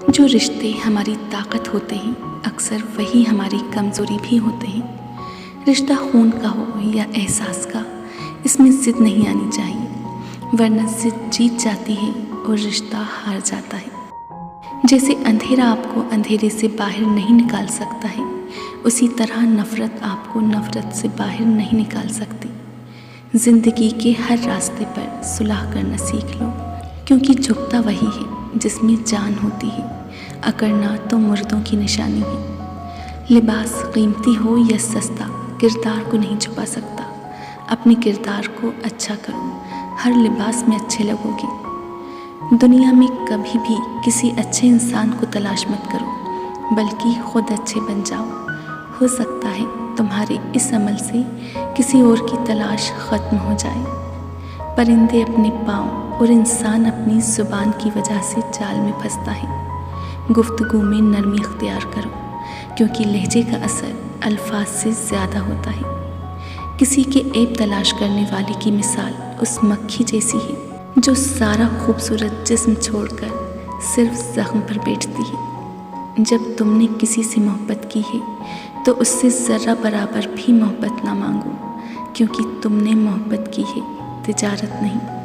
جو رشتے ہماری طاقت ہوتے ہیں اکثر وہی ہماری کمزوری بھی ہوتے ہیں۔ رشتہ خون کا ہو یا احساس کا، اس میں ضد نہیں آنی چاہیے، ورنہ ضد جیت جاتی ہے اور رشتہ ہار جاتا ہے۔ جیسے اندھیرا آپ کو اندھیرے سے باہر نہیں نکال سکتا ہے، اسی طرح نفرت آپ کو نفرت سے باہر نہیں نکال سکتی۔ زندگی کے ہر راستے پر صلح کرنا سیکھ لو، کیونکہ جھکتا وہی ہے جس میں جان ہوتی ہے، اکڑنا تو مردوں کی نشانی ہے۔ لباس قیمتی ہو یا سستا، کردار کو نہیں چھپا سکتا۔ اپنے کردار کو اچھا کرو، ہر لباس میں اچھے لگو گے۔ دنیا میں کبھی بھی کسی اچھے انسان کو تلاش مت کرو، بلکہ خود اچھے بن جاؤ۔ ہو سکتا ہے تمہارے اس عمل سے کسی اور کی تلاش ختم ہو جائے۔ پرندے اپنے پاؤں اور انسان اپنی زبان کی وجہ سے جال میں پھنستا ہے۔ گفتگو میں نرمی اختیار کرو، کیونکہ لہجے کا اثر الفاظ سے زیادہ ہوتا ہے۔ کسی کے عیب تلاش کرنے والے کی مثال اس مکھی جیسی ہے جو سارا خوبصورت جسم چھوڑ کر صرف زخم پر بیٹھتی ہے۔ جب تم نے کسی سے محبت کی ہے تو اس سے ذرہ برابر بھی محبت نہ مانگو، کیونکہ تم نے محبت کی ہے، تجارت نہیں۔